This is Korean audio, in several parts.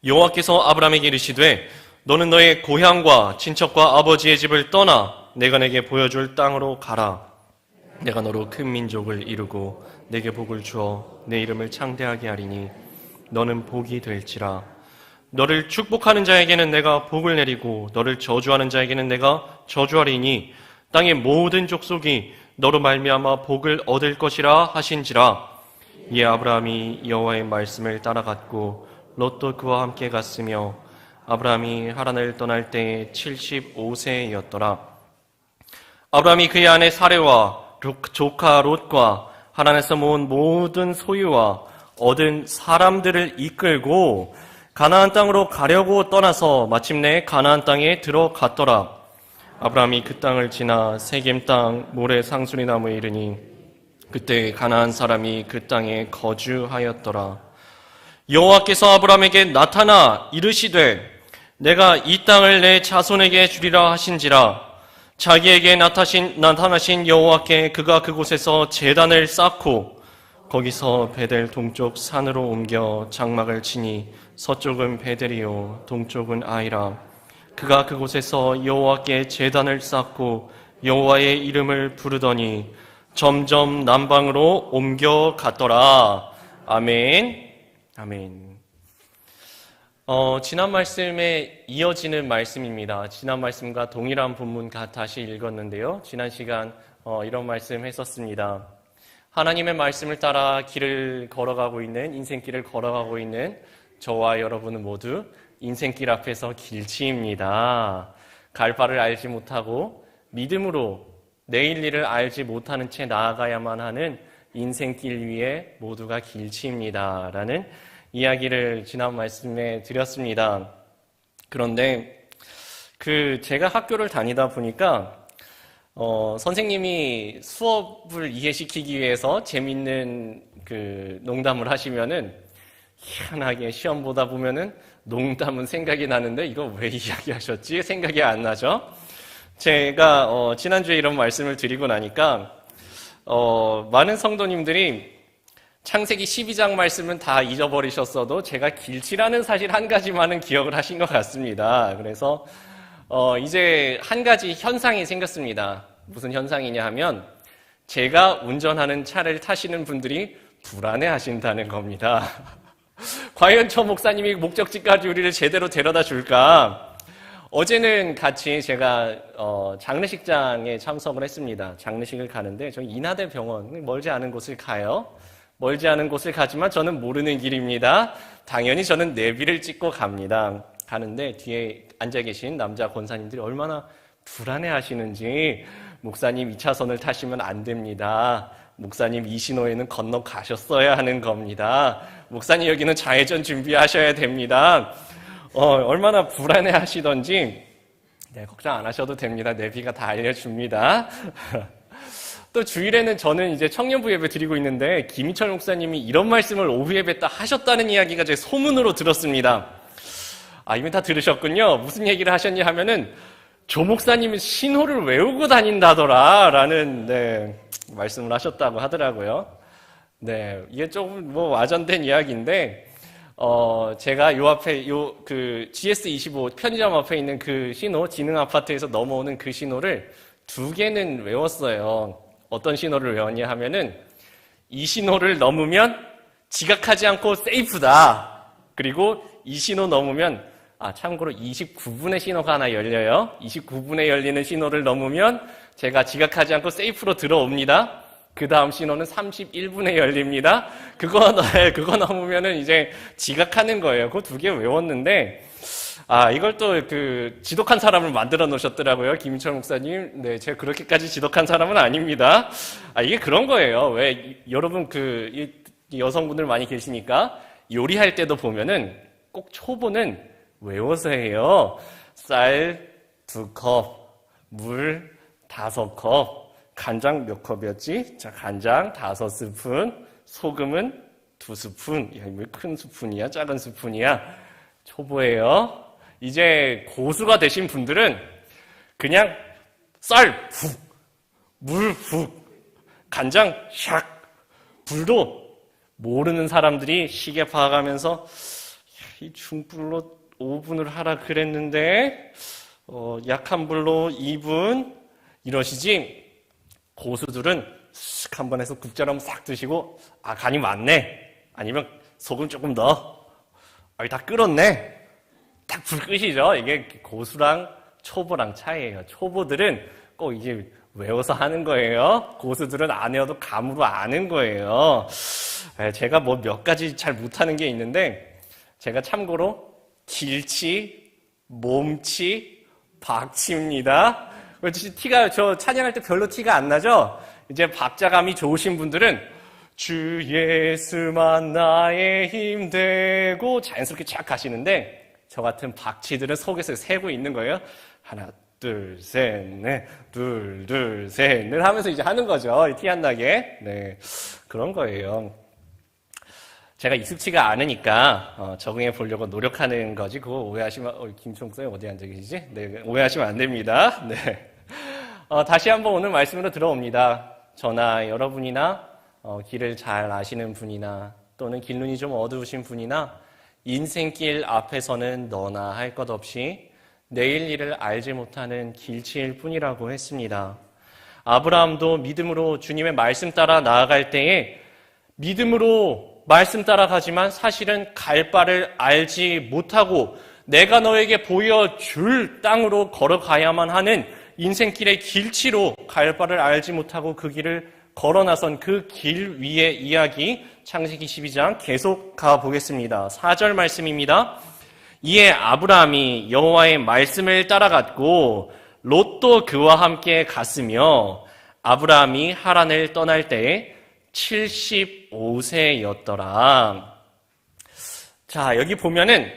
여호와께서 아브라함에게 이르시되 너는 너의 고향과 친척과 아버지의 집을 떠나 내가 내게 보여줄 땅으로 가라. 내가 너로 큰 민족을 이루고 내게 복을 주어 내 이름을 창대하게 하리니 너는 복이 될지라. 너를 축복하는 자에게는 내가 복을 내리고 너를 저주하는 자에게는 내가 저주하리니 땅의 모든 족속이 너로 말미암아 복을 얻을 것이라 하신지라. 이에 아브라함이 여호와의 말씀을 따라갔고 롯도 그와 함께 갔으며 아브라함이 하란을 떠날 때에 75세였더라. 아브라함이 그의 아내 사레와 조카 롯과 하란에서 모은 모든 소유와 얻은 사람들을 이끌고 가나안 땅으로 가려고 떠나서 마침내 가나안 땅에 들어갔더라. 아브라함이 그 땅을 지나 세겜 땅 모래 상수리 나무에 이르니 그때 가나안 사람이 그 땅에 거주하였더라. 여호와께서 아브라함에게 나타나 이르시되 내가 이 땅을 내 자손에게 주리라 하신지라. 자기에게 나타나신 여호와께 그가 그곳에서 제단을 쌓고 거기서 베델 동쪽 산으로 옮겨 장막을 치니 서쪽은 베델이요 동쪽은 아이라. 그가 그곳에서 여호와께 제단을 쌓고 여호와의 이름을 부르더니 점점 남방으로 옮겨갔더라. 아멘. 아멘. 지난 말씀에 이어지는 말씀입니다. 지난 말씀과 동일한 본문 다시 읽었는데요. 지난 시간 이런 말씀 했었습니다. 하나님의 말씀을 따라 길을 걸어가고 있는, 인생길을 걸어가고 있는 저와 여러분은 모두 인생길 앞에서 길치입니다. 갈 바를 알지 못하고 믿음으로 내일 일을 알지 못하는 채 나아가야만 하는 인생길 위에 모두가 길치입니다. 라는 이야기를 지난 말씀에 드렸습니다. 그런데 제가 학교를 다니다 보니까 선생님이 수업을 이해시키기 위해서 재밌는 농담을 하시면은 희한하게 시험 보다 보면은 농담은 생각이 나는데 이거 왜 이야기하셨지? 생각이 안 나죠? 제가 지난주에 이런 말씀을 드리고 나니까 많은 성도님들이 창세기 12장 말씀은 다 잊어버리셨어도 제가 길치라는 사실 한 가지만은 기억을 하신 것 같습니다. 그래서 이제 한 가지 현상이 생겼습니다. 무슨 현상이냐 하면 제가 운전하는 차를 타시는 분들이 불안해하신다는 겁니다. 과연 저 목사님이 목적지까지 우리를 제대로 데려다 줄까? 어제는 같이 제가 장례식장에 참석을 했습니다. 장례식을 가는데 저희 인하대 병원 멀지 않은 곳을 가요. 멀지 않은 곳을 가지만 저는 모르는 길입니다. 당연히 저는 내비를 찍고 갑니다. 가는데 뒤에 앉아 계신 남자 권사님들이 얼마나 불안해하시는지 목사님 2차선을 타시면 안 됩니다. 목사님 이 신호에는 건너가셨어야 하는 겁니다. 목사님 여기는 좌회전 준비하셔야 됩니다. 얼마나 불안해하시던지 걱정 안 하셔도 됩니다. 내비가 다 알려줍니다. 또 주일에는 저는 이제 청년부 예배 드리고 있는데 김희철 목사님이 이런 말씀을 오후 예배 때 하셨다는 이야기가 제 소문으로 들었습니다. 이미 다 들으셨군요. 무슨 얘기를 하셨냐 하면은 조 목사님은 신호를 외우고 다닌다더라 라는 말씀을 하셨다고 하더라고요. 이게 조금 와전된 이야기인데 제가 요 앞에 GS25 편의점 앞에 있는 그 신호, 지능 아파트에서 넘어오는 그 신호를 2개는 외웠어요. 어떤 신호를 외웠냐 하면은 이 신호를 넘으면 지각하지 않고 세이프다. 그리고 이 신호 넘으면 참고로 29분에 신호가 하나 열려요. 29분에 열리는 신호를 넘으면 제가 지각하지 않고 세이프로 들어옵니다. 그 다음 신호는 31분에 열립니다. 그거 넘으면은 이제 지각하는 거예요. 그거 2개 외웠는데 이걸 또 지독한 사람을 만들어 놓으셨더라고요. 김희철 목사님. 제가 그렇게까지 지독한 사람은 아닙니다. 이게 그런 거예요. 왜 여러분 이 여성분들 많이 계시니까 요리할 때도 보면은 꼭 초보는 외워서 해요. 쌀 2컵, 물 5컵, 간장 몇 컵이었지? 자, 간장 5스푼, 소금은 2스푼. 야, 왜 큰 스푼이야? 작은 스푼이야? 초보예요. 이제 고수가 되신 분들은 그냥 쌀 푹, 물 푹, 간장 샥, 불도 모르는 사람들이 시계 봐가면서 중불로 5분을 하라 그랬는데 약한 불로 2분 이러시지. 고수들은 쓱 한 번 해서 국자럼 싹 드시고 간이 많네. 아니면 소금 조금 넣어. 다 끓었네. 딱 불 끄시죠. 이게 고수랑 초보랑 차이예요. 초보들은 꼭 이게 외워서 하는 거예요. 고수들은 안 외워도 감으로 아는 거예요. 제가 뭐 몇 가지 잘 못하는 게 있는데 제가 참고로 길치, 몸치, 박치입니다. 저 찬양할 때 별로 티가 안 나죠? 이제 박자감이 좋으신 분들은 주 예수만 나의 힘 되고 자연스럽게 쫙 가시는데 저 같은 박치들은 속에서 세고 있는 거예요. 하나, 둘, 셋, 넷, 둘, 셋, 넷 하면서 이제 하는 거죠. 티 안 나게. 네. 그런 거예요. 제가 익숙치가 않으니까 적응해 보려고 노력하는 거지. 그거 오해하시면 김총수님 어디 앉아 계시지? 네, 오해하시면 안 됩니다. 네. 다시 한번 오늘 말씀으로 들어옵니다. 저나 여러분이나 길을 잘 아시는 분이나 또는 길눈이 좀 어두우신 분이나 인생길 앞에서는 너나 할 것 없이 내일 일을 알지 못하는 길치일 뿐이라고 했습니다. 아브라함도 믿음으로 주님의 말씀 따라 나아갈 때에 믿음으로 말씀 따라가지만 사실은 갈 바를 알지 못하고 내가 너에게 보여줄 땅으로 걸어가야만 하는 인생길의 길치로 갈 바를 알지 못하고 그 길을 걸어 나선 그 길 위의 이야기 창세기 12장 계속 가보겠습니다. 4절 말씀입니다. 이에 아브라함이 여호와의 말씀을 따라갔고 롯도 그와 함께 갔으며 아브라함이 하란을 떠날 때에 75세였더라. 자, 여기 보면은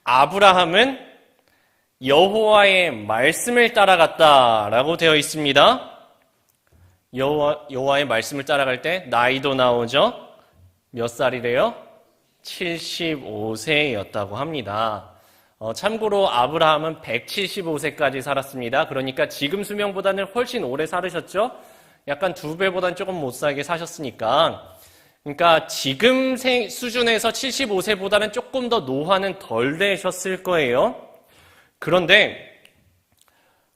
아브라함은 여호와의 말씀을 따라갔다라고 되어 있습니다. 여호와의 말씀을 따라갈 때 나이도 나오죠. 몇 살이래요? 75세였다고 합니다. 참고로 아브라함은 175세까지 살았습니다. 그러니까 지금 수명보다는 훨씬 오래 살으셨죠? 약간 2배보다는 조금 못 살게 사셨으니까. 그러니까 지금 수준에서 75세보다는 조금 더 노화는 덜 되셨을 거예요. 그런데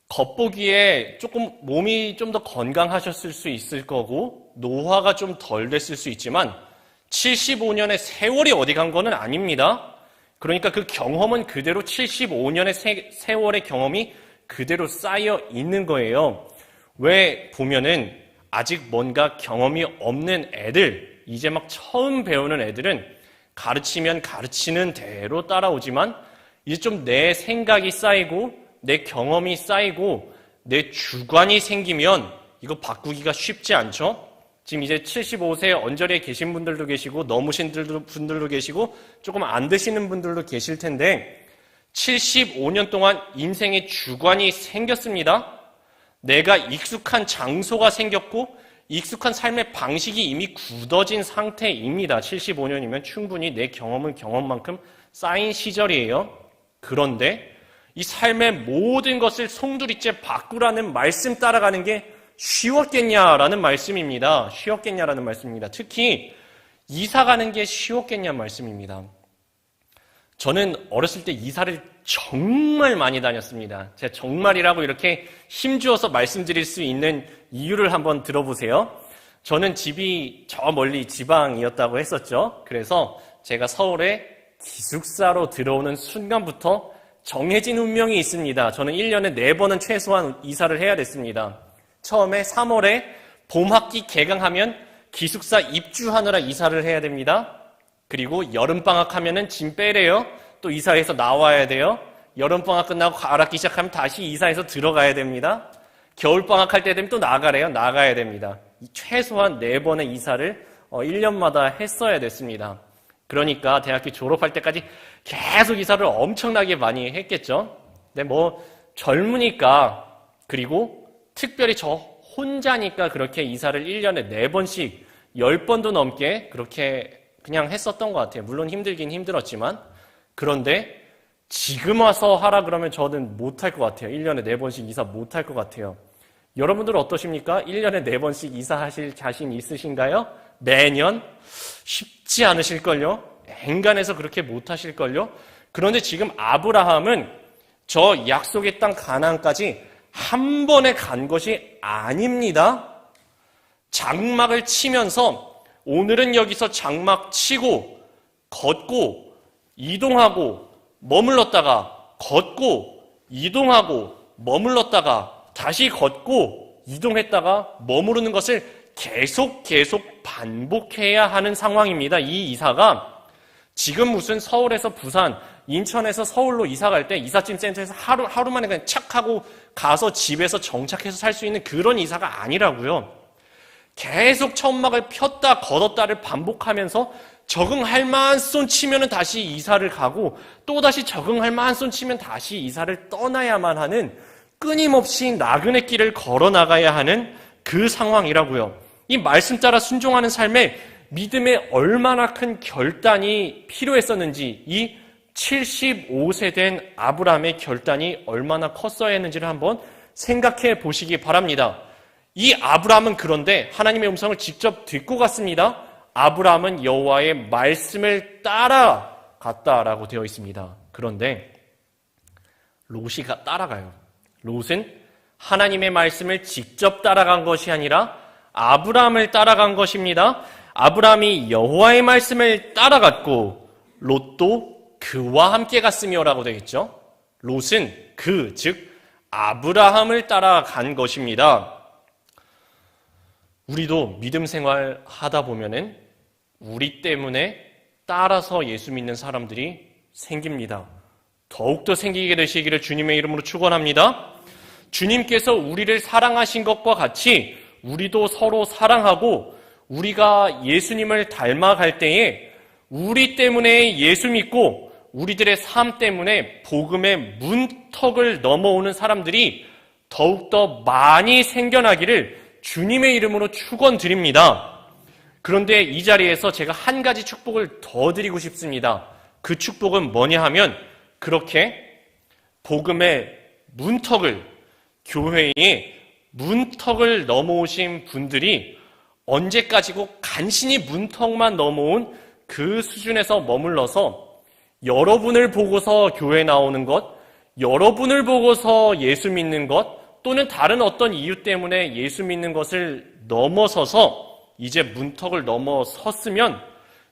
겉보기에 조금 몸이 좀 더 건강하셨을 수 있을 거고 노화가 좀 덜 됐을 수 있지만 75년의 세월이 어디 간 거는 아닙니다. 그러니까 그 경험은 그대로 75년의 세월의 경험이 그대로 쌓여 있는 거예요. 왜 보면은 아직 뭔가 경험이 없는 애들, 이제 막 처음 배우는 애들은 가르치면 가르치는 대로 따라오지만 이제 좀 내 생각이 쌓이고 내 경험이 쌓이고 내 주관이 생기면 이거 바꾸기가 쉽지 않죠? 지금 이제 75세 언저리에 계신 분들도 계시고 넘으신 분들도 계시고 조금 안 되시는 분들도 계실 텐데 75년 동안 인생의 주관이 생겼습니다. 내가 익숙한 장소가 생겼고 익숙한 삶의 방식이 이미 굳어진 상태입니다. 75년이면 충분히 내 경험은 경험만큼 쌓인 시절이에요. 그런데 이 삶의 모든 것을 송두리째 바꾸라는 말씀 따라가는 게 쉬웠겠냐라는 말씀입니다. 쉬웠겠냐라는 말씀입니다. 특히 이사 가는 게 쉬웠겠냐 말씀입니다. 저는 어렸을 때 이사를 정말 많이 다녔습니다. 제가 정말이라고 이렇게 힘주어서 말씀드릴 수 있는 이유를 한번 들어보세요. 저는 집이 저 멀리 지방이었다고 했었죠. 그래서 제가 서울에 기숙사로 들어오는 순간부터 정해진 운명이 있습니다. 저는 1년에 4번은 최소한 이사를 해야 됐습니다. 처음에 3월에 봄학기 개강하면 기숙사 입주하느라 이사를 해야 됩니다. 그리고 여름방학 하면은 짐 빼래요. 또 이사해서 나와야 돼요. 여름방학 끝나고 가을학기 시작하면 다시 이사해서 들어가야 됩니다. 겨울방학 할 때 되면 또 나가래요. 나가야 됩니다. 최소한 4번의 이사를 1년마다 했어야 됐습니다. 그러니까 대학교 졸업할 때까지 계속 이사를 엄청나게 많이 했겠죠. 근데 뭐 젊으니까 그리고 특별히 저 혼자니까 그렇게 이사를 1년에 4번씩 10번도 넘게 그렇게 그냥 했었던 것 같아요. 물론 힘들긴 힘들었지만. 그런데 지금 와서 하라 그러면 저는 못할 것 같아요. 1년에 4번씩 이사 못할 것 같아요. 여러분들은 어떠십니까? 1년에 4번씩 이사하실 자신 있으신가요? 매년? 쉽지 않으실걸요? 엔간해서 그렇게 못하실걸요? 그런데 지금 아브라함은 저 약속의 땅 가나안까지 한 번에 간 것이 아닙니다. 장막을 치면서 오늘은 여기서 장막 치고 걷고 이동하고 머물렀다가 걷고 이동하고 머물렀다가 다시 걷고 이동했다가 머무르는 것을 계속 반복해야 하는 상황입니다. 이 이사가 지금 무슨 서울에서 부산, 인천에서 서울로 이사 갈 때 이삿짐 센터에서 하루 만에 그냥 착 하고 가서 집에서 정착해서 살 수 있는 그런 이사가 아니라고요. 계속 천막을 폈다 걷었다를 반복하면서 적응할 만한 손 치면은 다시 이사를 가고 또 다시 적응할 만한 손 치면 다시 이사를 떠나야만 하는 끊임없이 나그네 길을 걸어 나가야 하는 그 상황이라고요. 이 말씀 따라 순종하는 삶에 믿음에 얼마나 큰 결단이 필요했었는지, 이 75세 된 아브라함의 결단이 얼마나 컸어야 했는지를 한번 생각해 보시기 바랍니다. 이 아브라함은 그런데 하나님의 음성을 직접 듣고 갔습니다. 아브라함은 여호와의 말씀을 따라갔다라고 되어 있습니다. 그런데 롯이 따라가요. 롯은 하나님의 말씀을 직접 따라간 것이 아니라 아브라함을 따라간 것입니다. 아브라함이 여호와의 말씀을 따라갔고 롯도 그와 함께 갔으며라고 되겠죠. 롯은 즉 아브라함을 따라간 것입니다. 우리도 믿음 생활 하다 보면은 우리 때문에 따라서 예수 믿는 사람들이 생깁니다. 더욱더 생기게 되시기를 주님의 이름으로 축원합니다. 주님께서 우리를 사랑하신 것과 같이 우리도 서로 사랑하고 우리가 예수님을 닮아갈 때에 우리 때문에 예수 믿고 우리들의 삶 때문에 복음의 문턱을 넘어오는 사람들이 더욱더 많이 생겨나기를 주님의 이름으로 축원드립니다. 그런데 이 자리에서 제가 한 가지 축복을 더 드리고 싶습니다. 그 축복은 뭐냐 하면 그렇게 복음의 문턱을, 교회의 문턱을 넘어오신 분들이 언제까지고 간신히 문턱만 넘어온 그 수준에서 머물러서 여러분을 보고서 교회 나오는 것, 여러분을 보고서 예수 믿는 것, 또는 다른 어떤 이유 때문에 예수 믿는 것을 넘어서서 이제 문턱을 넘어섰으면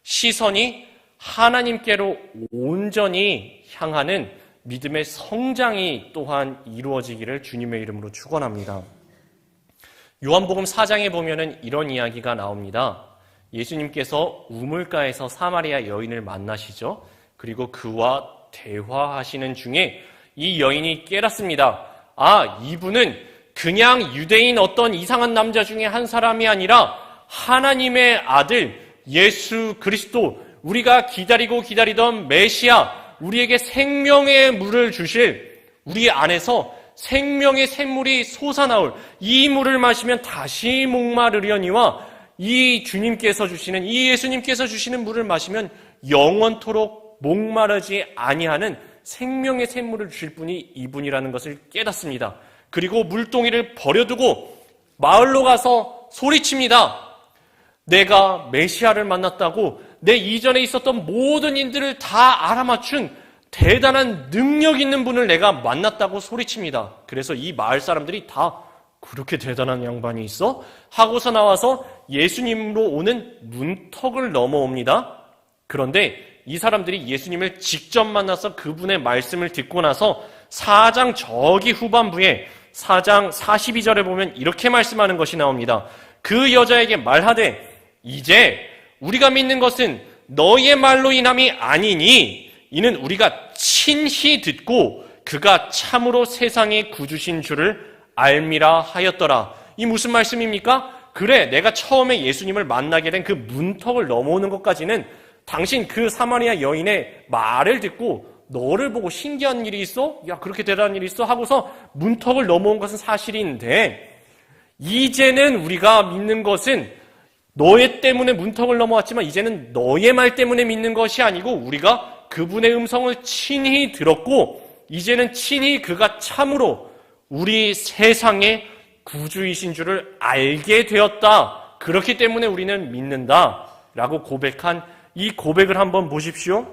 시선이 하나님께로 온전히 향하는 믿음의 성장이 또한 이루어지기를 주님의 이름으로 축원합니다. 요한복음 4장에 보면은 이런 이야기가 나옵니다. 예수님께서 우물가에서 사마리아 여인을 만나시죠. 그리고 그와 대화하시는 중에 이 여인이 깨닫습니다. 이분은 그냥 유대인 어떤 이상한 남자 중에 한 사람이 아니라 하나님의 아들 예수 그리스도, 우리가 기다리던 메시아, 우리에게 생명의 물을 주실, 우리 안에서 생명의 샘물이 솟아나올 이 물을 마시면 다시 목마르려니와 이 주님께서 주시는, 이 예수님께서 주시는 물을 마시면 영원토록 목마르지 아니하는 생명의 샘물을 주실 분이 이분이라는 것을 깨닫습니다. 그리고 물동이를 버려두고 마을로 가서 소리칩니다. 내가 메시아를 만났다고, 내 이전에 있었던 모든 인들을 다 알아맞춘 대단한 능력 있는 분을 내가 만났다고 소리칩니다. 그래서 이 마을 사람들이 다 그렇게 대단한 양반이 있어? 하고서 나와서 예수님으로 오는 문턱을 넘어옵니다. 그런데 이 사람들이 예수님을 직접 만나서 그분의 말씀을 듣고 나서 4장 저기 후반부에 4장 42절에 보면 이렇게 말씀하는 것이 나옵니다. 그 여자에게 말하되 이제 우리가 믿는 것은 너희의 말로 인함이 아니니 이는 우리가 친히 듣고 그가 참으로 세상의 구주신 줄을 알미라 하였더라. 이 무슨 말씀입니까? 그래, 내가 처음에 예수님을 만나게 된 그 문턱을 넘어오는 것까지는 당신 그 사마리아 여인의 말을 듣고 너를 보고 신기한 일이 있어? 야, 그렇게 대단한 일이 있어? 하고서 문턱을 넘어온 것은 사실인데 이제는 우리가 믿는 것은 너의 때문에 문턱을 넘어왔지만 이제는 너의 말 때문에 믿는 것이 아니고 우리가 그분의 음성을 친히 들었고 이제는 친히 그가 참으로 우리 세상의 구주이신 줄을 알게 되었다. 그렇기 때문에 우리는 믿는다. 라고 고백한 이 고백을 한번 보십시오.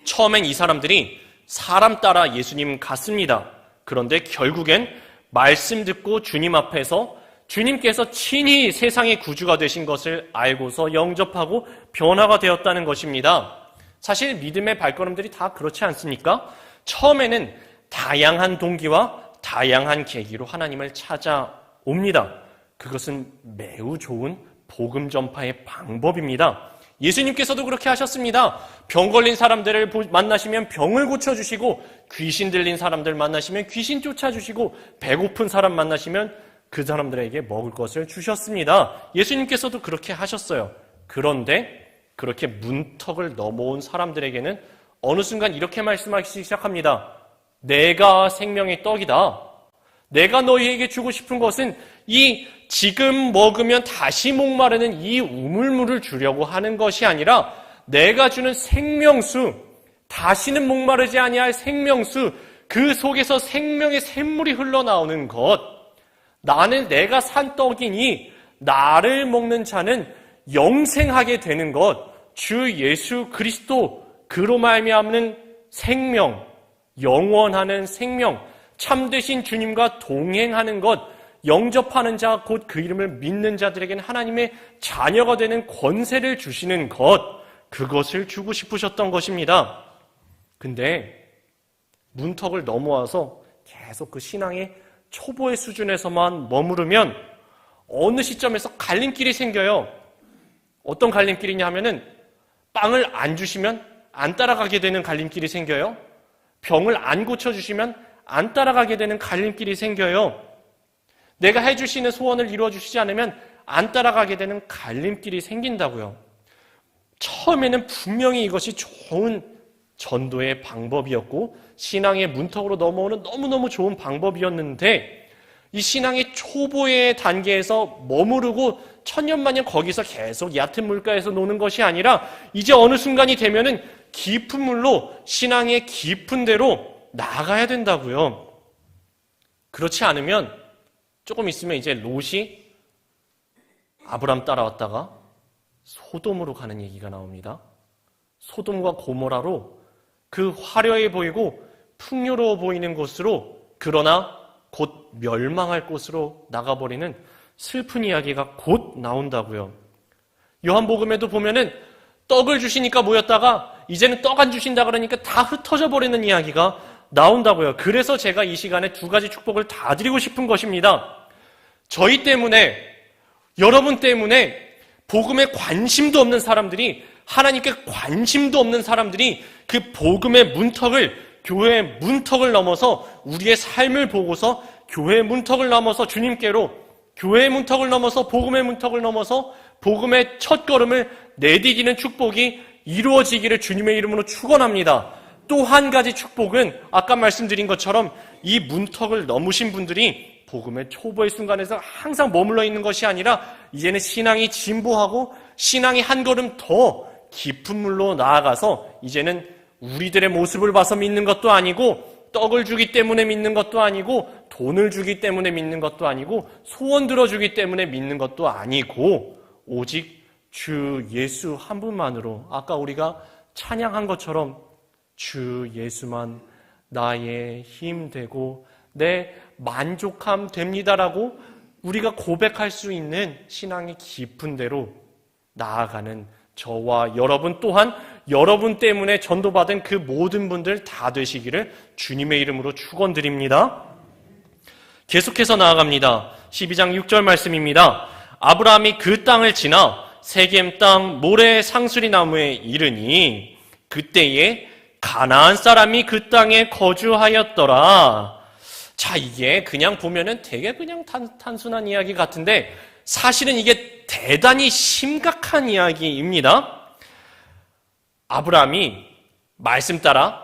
처음엔 이 사람들이 사람 따라 예수님 갔습니다. 그런데 결국엔 말씀 듣고 주님 앞에서 주님께서 친히 세상의 구주가 되신 것을 알고서 영접하고 변화가 되었다는 것입니다. 사실 믿음의 발걸음들이 다 그렇지 않습니까? 처음에는 다양한 동기와 다양한 계기로 하나님을 찾아옵니다. 그것은 매우 좋은 복음 전파의 방법입니다. 예수님께서도 그렇게 하셨습니다. 병 걸린 사람들을 만나시면 병을 고쳐주시고, 귀신 들린 사람들 만나시면 귀신 쫓아주시고, 배고픈 사람 만나시면 그 사람들에게 먹을 것을 주셨습니다. 예수님께서도 그렇게 하셨어요. 그런데 그렇게 문턱을 넘어온 사람들에게는 어느 순간 이렇게 말씀하시기 시작합니다. 내가 생명의 떡이다. 내가 너희에게 주고 싶은 것은 이 지금 먹으면 다시 목마르는 이 우물물을 주려고 하는 것이 아니라 내가 주는 생명수, 다시는 목마르지 아니할 생명수, 그 속에서 생명의 샘물이 흘러나오는 것. 나는 내가 산 떡이니 나를 먹는 자는 영생하게 되는 것. 주 예수 그리스도, 그로 말미암는 생명, 영원하는 생명, 참되신 주님과 동행하는 것, 영접하는 자, 곧 그 이름을 믿는 자들에게는 하나님의 자녀가 되는 권세를 주시는 것, 그것을 주고 싶으셨던 것입니다. 근데 문턱을 넘어와서 계속 그 신앙의 초보의 수준에서만 머무르면 어느 시점에서 갈림길이 생겨요. 어떤 갈림길이냐 하면은 빵을 안 주시면 안 따라가게 되는 갈림길이 생겨요. 병을 안 고쳐주시면 안 따라가게 되는 갈림길이 생겨요. 내가 해주시는 소원을 이루어주시지 않으면 안 따라가게 되는 갈림길이 생긴다고요. 처음에는 분명히 이것이 좋은 전도의 방법이었고 신앙의 문턱으로 넘어오는 너무너무 좋은 방법이었는데 이 신앙의 초보의 단계에서 머무르고 천년만년 거기서 계속 얕은 물가에서 노는 것이 아니라 이제 어느 순간이 되면은 깊은 물로 신앙의 깊은 데로 나아가야 된다고요. 그렇지 않으면 조금 있으면 이제 롯이 아브람 따라왔다가 소돔으로 가는 얘기가 나옵니다. 소돔과 고모라로 그 화려해 보이고 풍요로워 보이는 곳으로, 그러나 곧 멸망할 곳으로 나가버리는 슬픈 이야기가 곧 나온다고요. 요한복음에도 보면은 떡을 주시니까 모였다가 이제는 떡 안 주신다 그러니까 다 흩어져 버리는 이야기가 나온다고요. 그래서 제가 이 시간에 두 가지 축복을 다 드리고 싶은 것입니다. 저희 때문에, 여러분 때문에 복음에 관심도 없는 사람들이, 하나님께 관심도 없는 사람들이 그 복음의 문턱을, 교회의 문턱을 넘어서 우리의 삶을 보고서 교회의 문턱을 넘어서 주님께로, 교회의 문턱을 넘어서 복음의 문턱을 넘어서 복음의 첫걸음을 내디디는 축복이 이루어지기를 주님의 이름으로 축원합니다. 또 한 가지 축복은 아까 말씀드린 것처럼 이 문턱을 넘으신 분들이 복음의 초보의 순간에서 항상 머물러 있는 것이 아니라 이제는 신앙이 진보하고 신앙이 한 걸음 더 깊은 물로 나아가서 이제는 우리들의 모습을 봐서 믿는 것도 아니고 떡을 주기 때문에 믿는 것도 아니고 돈을 주기 때문에 믿는 것도 아니고 소원 들어주기 때문에 믿는 것도 아니고 오직 주 예수 한 분만으로, 아까 우리가 찬양한 것처럼 주 예수만 나의 힘 되고 내 만족함 됩니다라고 우리가 고백할 수 있는 신앙의 깊은 데로 나아가는 저와 여러분, 또한 여러분 때문에 전도받은 그 모든 분들 다 되시기를 주님의 이름으로 축원드립니다. 계속해서 나아갑니다. 12장 6절 말씀입니다. 아브라함이 그 땅을 지나 세겜 땅 모래 상수리 나무에 이르니 그때에 가나안 사람이 그 땅에 거주하였더라. 자, 이게 그냥 보면은 되게 그냥 단순한 이야기 같은데 사실은 이게 대단히 심각한 이야기입니다. 아브라함이 말씀 따라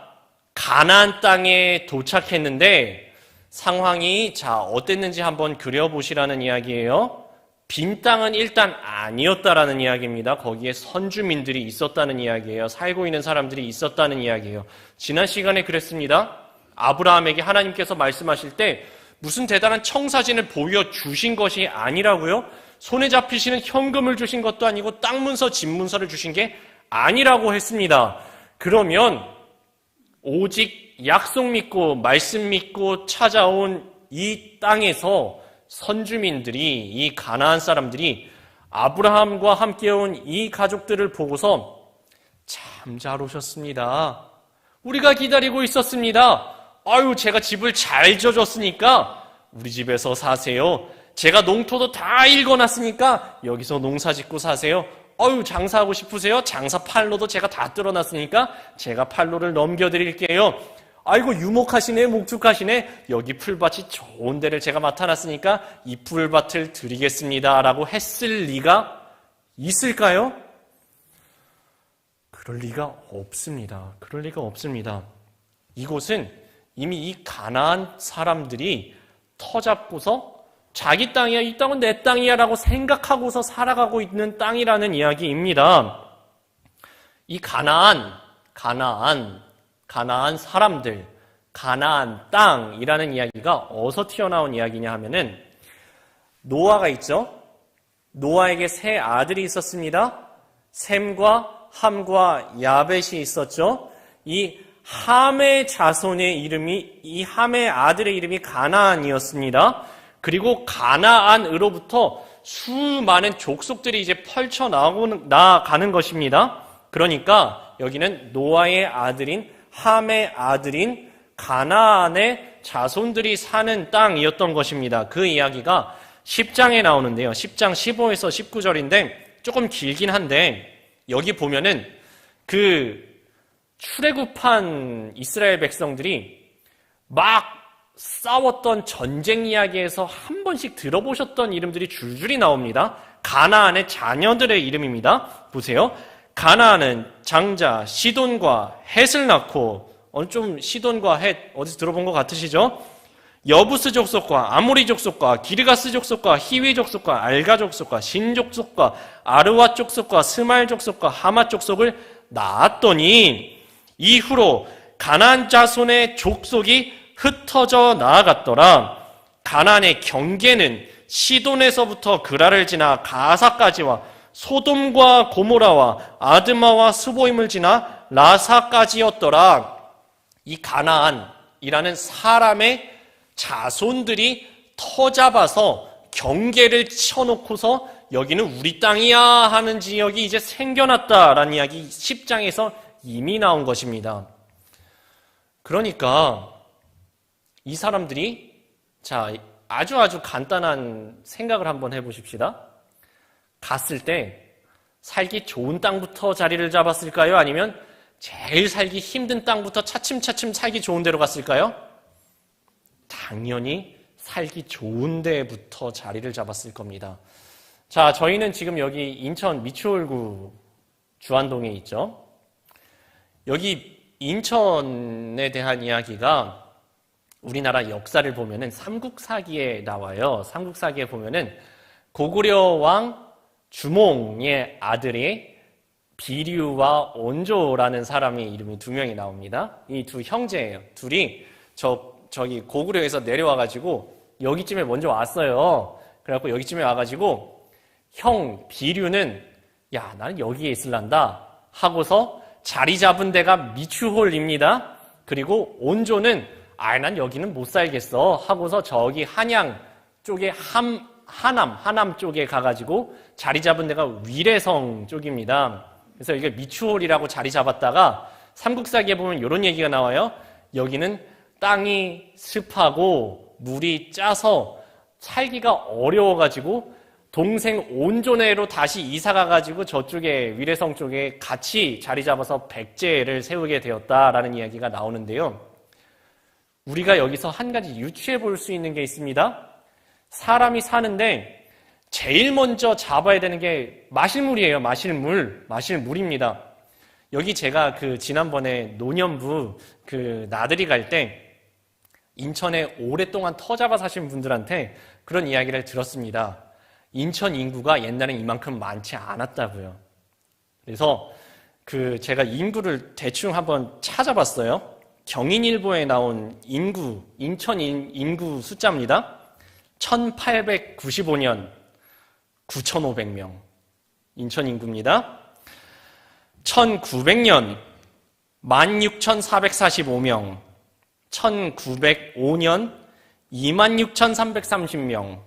가나안 땅에 도착했는데 상황이 어땠는지 한번 그려보시라는 이야기예요. 빈 땅은 일단 아니었다라는 이야기입니다. 거기에 선주민들이 있었다는 이야기예요. 살고 있는 사람들이 있었다는 이야기예요. 지난 시간에 그랬습니다. 아브라함에게 하나님께서 말씀하실 때 무슨 대단한 청사진을 보여주신 것이 아니라고요. 손에 잡히시는 현금을 주신 것도 아니고 땅 문서, 집 문서를 주신 게 아니라고 했습니다. 그러면 오직 약속 믿고 말씀 믿고 찾아온 이 땅에서 선주민들이, 이 가나안 사람들이 아브라함과 함께 온 이 가족들을 보고서 참 잘 오셨습니다. 우리가 기다리고 있었습니다. 아유, 제가 집을 잘 지어줬으니까 우리 집에서 사세요. 제가 농토도 다 읽어놨으니까 여기서 농사 짓고 사세요. 아유, 장사하고 싶으세요? 장사 판로도 제가 다 뚫어놨으니까 제가 판로를 넘겨드릴게요. 아이고, 유목하시네, 목축하시네. 여기 풀밭이 좋은 데를 제가 맡아놨으니까 이 풀밭을 드리겠습니다. 라고 했을 리가 있을까요? 그럴 리가 없습니다. 그럴 리가 없습니다. 이곳은 이미 이 가나안 사람들이 터잡고서 자기 땅이야, 이 땅은 내 땅이야 라고 생각하고서 살아가고 있는 땅이라는 이야기입니다. 이 가나안 사람들, 가나안 땅이라는 이야기가 어디서 튀어나온 이야기냐 하면은 노아가 있죠. 노아에게 세 아들이 있었습니다. 셈과 함과 야벳이 있었죠. 이 함의 자손의 이름이, 이 함의 아들의 이름이 가나안이었습니다. 그리고 가나안으로부터 수많은 족속들이 이제 나가는 것입니다. 그러니까 여기는 노아의 아들인 함의 아들인 가나안의 자손들이 사는 땅이었던 것입니다. 그 이야기가 10장에 나오는데요. 10장 15에서 19절인데 조금 길긴 한데 여기 보면은 그 출애굽한 이스라엘 백성들이 막 싸웠던 전쟁 이야기에서 한 번씩 들어보셨던 이름들이 줄줄이 나옵니다. 가나안의 자녀들의 이름입니다. 보세요. 가나안은 장자 시돈과 헷을 낳고, 좀 시돈과 헷 어디서 들어본 것 같으시죠? 여부스 족속과 아모리 족속과 기르가스 족속과 히위 족속과 알가 족속과 신 족속과 아르와 족속과 스말 족속과 하마 족속을 낳았더니 이후로 가나안 자손의 족속이 흩어져 나아갔더라. 가나안의 경계는 시돈에서부터 그라를 지나 가사까지와 소돔과 고모라와 아드마와 스보임을 지나 라사까지였더라. 이 가나안이라는 사람의 자손들이 터잡아서 경계를 쳐놓고서 여기는 우리 땅이야 하는 지역이 이제 생겨났다라는 이야기 10장에서 이미 나온 것입니다. 그러니까 이 사람들이, 자, 아주 간단한 생각을 한번 해보십시다. 갔을 때 살기 좋은 땅부터 자리를 잡았을까요? 아니면 제일 살기 힘든 땅부터 차츰차츰 살기 좋은 데로 갔을까요? 당연히 살기 좋은 데부터 자리를 잡았을 겁니다. 자, 저희는 지금 여기 인천 미추홀구 주안동에 있죠. 여기 인천에 대한 이야기가 우리나라 역사를 보면은 삼국사기에 나와요. 삼국사기에 보면은 고구려 왕 주몽의 아들이 비류와 온조라는 사람의 이름이 두 명이 나옵니다. 이 두 형제예요. 둘이 저기 고구려에서 내려와가지고 여기쯤에 먼저 왔어요. 그래갖고 여기쯤에 와가지고 형 비류는 야, 나는 여기에 있을란다 하고서 자리 잡은 데가 미추홀입니다. 그리고 온조는 난 여기는 못 살겠어 하고서 저기 한양 쪽에 하남 쪽에 가가지고 자리 잡은 데가 위례성 쪽입니다. 그래서 이게 미추홀이라고 자리 잡았다가 삼국사기에 보면 이런 얘기가 나와요. 여기는 땅이 습하고 물이 짜서 살기가 어려워가지고 동생 온조네로 다시 이사가가지고 저쪽에 위례성 쪽에 같이 자리 잡아서 백제를 세우게 되었다라는 이야기가 나오는데요. 우리가 여기서 한 가지 유추해 볼 수 있는 게 있습니다. 사람이 사는데 제일 먼저 잡아야 되는 게 마실물이에요. 마실물입니다. 여기 제가 지난번에 노년부 나들이 갈 때 인천에 오랫동안 터잡아 사신 분들한테 그런 이야기를 들었습니다. 인천 인구가 옛날엔 이만큼 많지 않았다고요. 그래서 제가 인구를 대충 한번 찾아봤어요. 경인일보에 나온 인천 인구 숫자입니다. 1895년 9,500명 인천 인구입니다. 1900년 16,445명, 1905년 26,330명,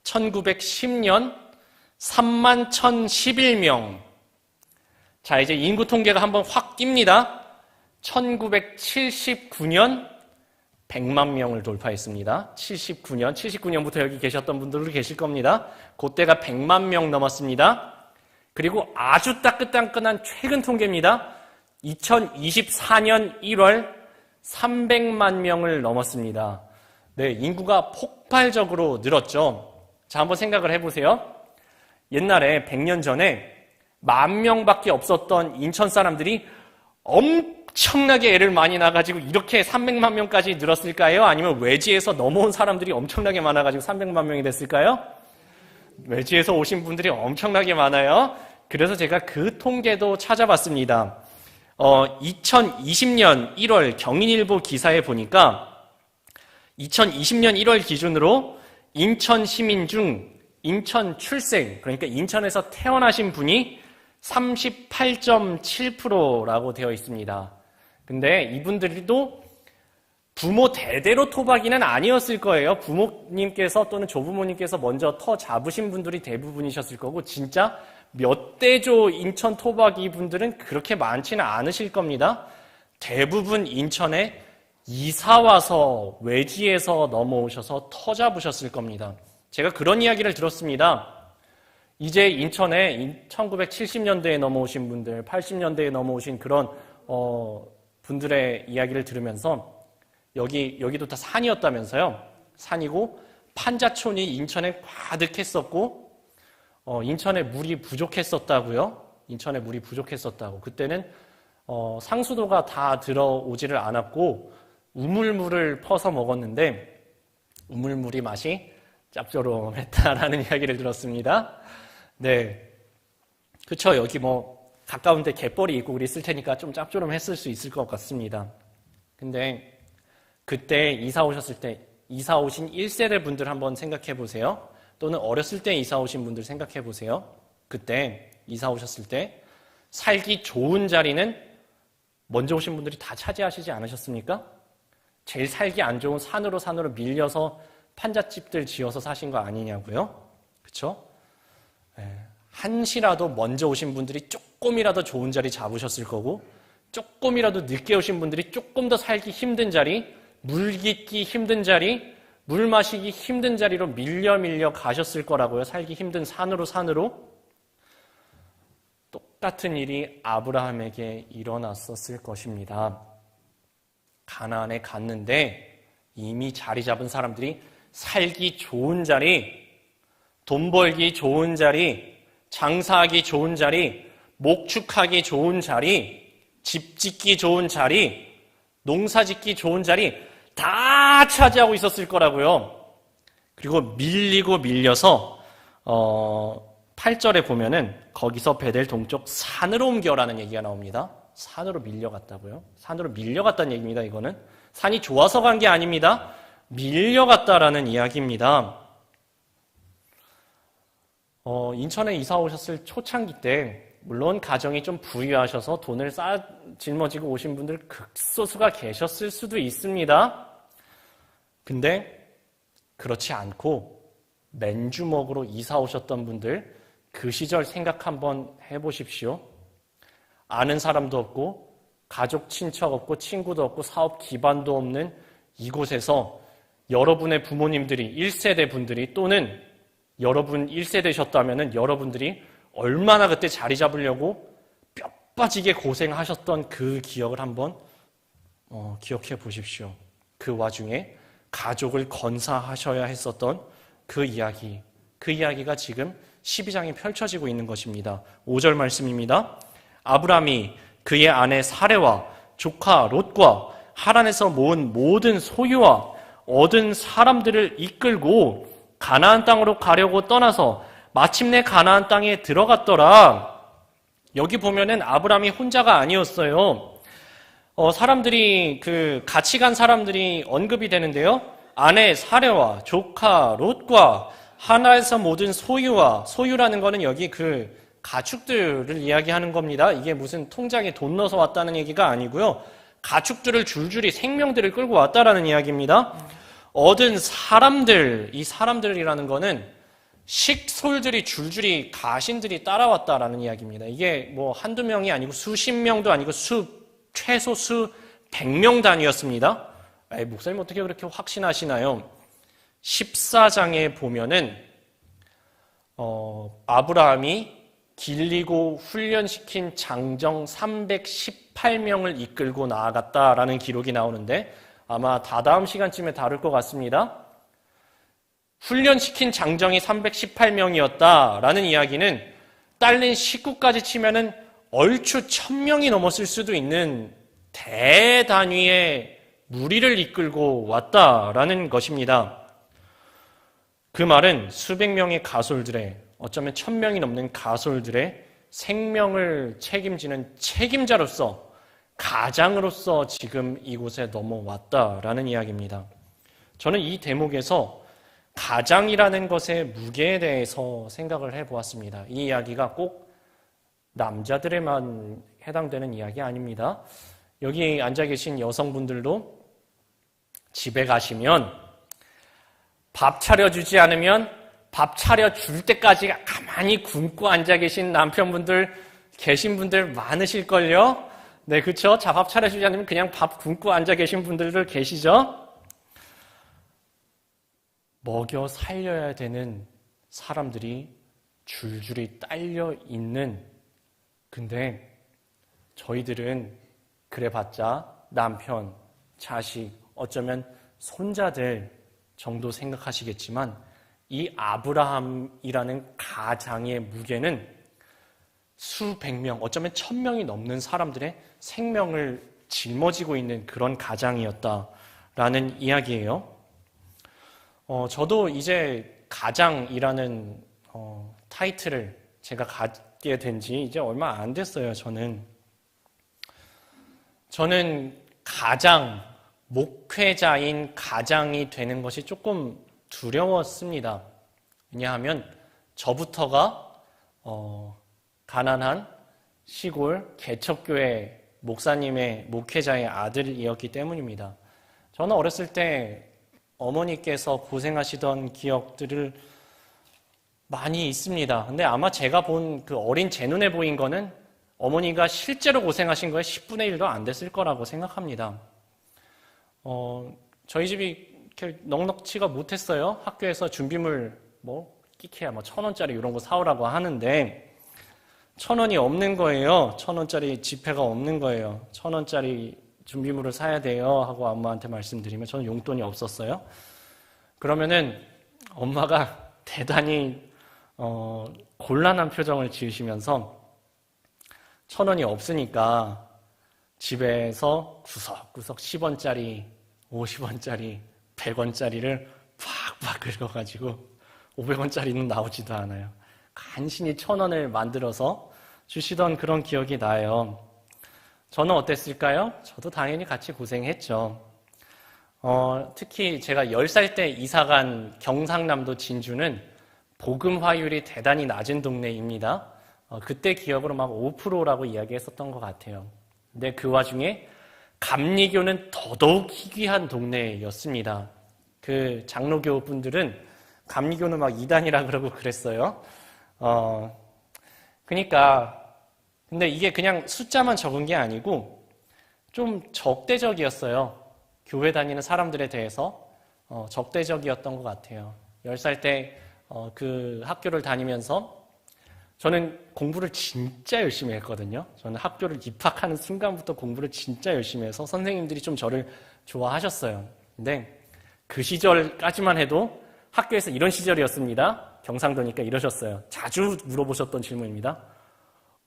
1910년 31,011명. 자, 이제 인구 통계가 한번 확 뜁니다. 1979년 100만 명을 돌파했습니다. 79년부터 여기 계셨던 분들도 계실 겁니다. 그때가 100만 명 넘었습니다. 그리고 아주 따끈따끈한 최근 통계입니다. 2024년 1월 300만 명을 넘었습니다. 네, 인구가 폭발적으로 늘었죠. 자, 한번 생각을 해보세요. 옛날에 100년 전에 10,000명밖에 없었던 인천 사람들이 엄청나게 애를 많이 낳아가지고 이렇게 300만 명까지 늘었을까요? 아니면 외지에서 넘어온 사람들이 엄청나게 많아가지고 300만 명이 됐을까요? 외지에서 오신 분들이 엄청나게 많아요. 그래서 제가 그 통계도 찾아봤습니다. 2020년 1월 경인일보 기사에 보니까 2020년 1월 기준으로 인천 시민 중 인천 출생, 그러니까 인천에서 태어나신 분이 38.7%라고 되어 있습니다. 근데 이분들도 부모 대대로 토박이는 아니었을 거예요. 부모님께서 또는 조부모님께서 먼저 터 잡으신 분들이 대부분이셨을 거고, 진짜 몇 대조 인천 토박이 분들은 그렇게 많지는 않으실 겁니다. 대부분 인천에 이사와서 외지에서 넘어오셔서 터 잡으셨을 겁니다. 제가 그런 이야기를 들었습니다. 이제 인천에 1970년대에 넘어오신 분들, 80년대에 넘어오신 그런 분들의 이야기를 들으면서 여기도 다 산이었다면서요. 산이고 판자촌이 인천에 가득했었고 인천에 물이 부족했었다고요. 인천에 물이 부족했었다고. 그때는 상수도가 다 들어오지를 않았고 우물물을 퍼서 먹었는데 우물물이 맛이 짭조름했다라는 이야기를 들었습니다. 네, 그쵸. 여기 가까운데 갯벌이 있고 그랬을 테니까 좀 짭조름했을 수 있을 것 같습니다. 근데 그때 이사 오신 1세대 분들 한번 생각해 보세요. 또는 어렸을 때 이사 오신 분들 생각해 보세요. 그때 이사 오셨을 때 살기 좋은 자리는 먼저 오신 분들이 다 차지하시지 않으셨습니까? 제일 살기 안 좋은 산으로 밀려서 판잣집들 지어서 사신 거 아니냐고요? 그쵸? 한시라도 먼저 오신 분들이 조금이라도 좋은 자리 잡으셨을 거고, 조금이라도 늦게 오신 분들이 조금 더 살기 힘든 자리, 물 깃기 힘든 자리, 물 마시기 힘든 자리로 밀려 가셨을 거라고요. 살기 힘든 산으로. 똑같은 일이 아브라함에게 일어났었을 것입니다. 가나안에 갔는데 이미 자리 잡은 사람들이 살기 좋은 자리, 돈 벌기 좋은 자리, 장사하기 좋은 자리, 목축하기 좋은 자리, 집 짓기 좋은 자리, 농사 짓기 좋은 자리 다 차지하고 있었을 거라고요. 그리고 밀려서 8절에 보면은 거기서 베델 동쪽 산으로 옮겨라는 얘기가 나옵니다. 산으로 밀려갔다고요. 산으로 밀려갔다는 얘기입니다. 이거는 산이 좋아서 간 게 아닙니다. 밀려갔다라는 이야기입니다. 인천에 이사 오셨을 초창기 때 물론 가정이 좀 부유하셔서 돈을 짊어지고 오신 분들 극소수가 계셨을 수도 있습니다. 근데 그렇지 않고 맨주먹으로 이사 오셨던 분들 그 시절 생각 한번 해보십시오. 아는 사람도 없고 가족 친척 없고 친구도 없고 사업 기반도 없는 이곳에서 여러분의 부모님들이 1세대 분들이 또는 여러분 1세대셨다면 여러분들이 얼마나 그때 자리 잡으려고 뼈 빠지게 고생하셨던 그 기억을 한번 기억해 보십시오. 그 와중에 가족을 건사하셔야 했었던 그 이야기가 지금 12장에 펼쳐지고 있는 것입니다. 5절 말씀입니다. 아브라함이 그의 아내 사레와 조카 롯과 하란에서 모은 모든 소유와 얻은 사람들을 이끌고 가나안 땅으로 가려고 떠나서 마침내 가나안 땅에 들어갔더라. 여기 보면은 아브라함이 혼자가 아니었어요. 사람들이 같이 간 사람들이 언급이 되는데요. 아내 사레와 조카 롯과 하나에서 모든 소유라는 거는 여기 가축들을 이야기하는 겁니다. 이게 무슨 통장에 돈 넣어서 왔다는 얘기가 아니고요. 가축들을 줄줄이 생명들을 끌고 왔다라는 이야기입니다. 얻은 사람들, 이 사람들이라는 거는 식솔들이 줄줄이 가신들이 따라왔다라는 이야기입니다. 이게 뭐 한두 명이 아니고 수십 명도 아니고 최소 수백 명 단위였습니다. 목사님 어떻게 그렇게 확신하시나요? 14장에 보면은 아브라함이 길리고 훈련시킨 장정 318명을 이끌고 나아갔다라는 기록이 나오는데 아마 다다음 시간쯤에 다룰 것 같습니다. 훈련시킨 장정이 318명이었다라는 이야기는 딸린 식구까지 치면은 얼추 1000명이 넘었을 수도 있는 대단위의 무리를 이끌고 왔다라는 것입니다. 그 말은 수백 명의 가솔들의, 어쩌면 1000명이 넘는 가솔들의 생명을 책임지는 책임자로서, 가장으로서 지금 이곳에 넘어왔다라는 이야기입니다. 저는 이 대목에서 가장이라는 것의 무게에 대해서 생각을 해보았습니다. 이 이야기가 꼭 남자들에만 해당되는 이야기 아닙니다. 여기 앉아 계신 여성분들도 집에 가시면 밥 차려주지 않으면 밥 차려줄 때까지 가만히 굶고 앉아 계신 남편분들 계신 분들 많으실걸요? 네, 그렇죠? 자, 밥 차려주지 않으면 그냥 밥 굶고 앉아 계신 분들도 계시죠? 먹여 살려야 되는 사람들이 줄줄이 딸려 있는, 근데 저희들은 그래봤자 남편, 자식, 어쩌면 손자들 정도 생각하시겠지만 이 아브라함이라는 가장의 무게는 수백 명, 어쩌면 1000명이 넘는 사람들의 생명을 짊어지고 있는 그런 가장이었다라는 이야기예요. 저도 이제 가장이라는 타이틀을 제가 갖게 된 지 이제 얼마 안 됐어요. 저는 가장, 목회자인 가장이 되는 것이 조금 두려웠습니다. 왜냐하면 저부터가 가난한 시골 개척교회 목사님의 목회자의 아들이었기 때문입니다. 저는 어렸을 때 어머니께서 고생하시던 기억들을 많이 있습니다. 근데 아마 제가 본 그 어린 제 눈에 보인 거는 어머니가 실제로 고생하신 거에 10분의 1도 안 됐을 거라고 생각합니다. 저희 집이 이렇게 넉넉치가 못했어요. 학교에서 준비물 끼케야 1,000원짜리 이런 거 사오라고 하는데 1,000원이 없는 거예요. 1,000원짜리 지폐가 없는 거예요. 1,000원짜리 준비물을 사야 돼요 하고 엄마한테 말씀드리면 저는 용돈이 없었어요. 그러면은 엄마가 대단히 곤란한 표정을 지으시면서 1,000원이 없으니까 집에서 구석구석 10원짜리, 50원짜리, 100원짜리를 팍팍 긁어가지고 500원짜리는 나오지도 않아요. 간신히 1,000원을 만들어서 주시던 그런 기억이 나요. 저는 어땠을까요? 저도 당연히 같이 고생했죠. 특히 제가 10살 때 이사간 경상남도 진주는 복음 화율이 대단히 낮은 동네입니다. 그때 기억으로 막 5%라고 이야기했었던 것 같아요. 근데 그 와중에 감리교는 더더욱 희귀한 동네였습니다. 그 장로교 분들은 감리교는 막 이단이라 그러고 그랬어요. 그러니까 근데 이게 그냥 숫자만 적은 게 아니고 좀 적대적이었어요. 교회 다니는 사람들에 대해서 적대적이었던 것 같아요. 10살 때 그 학교를 다니면서 저는 공부를 진짜 열심히 했거든요. 저는 학교를 입학하는 순간부터 공부를 진짜 열심히 해서 선생님들이 좀 저를 좋아하셨어요. 근데 그 시절까지만 해도 학교에서 이런 시절이었습니다. 경상도니까 이러셨어요. 자주 물어보셨던 질문입니다.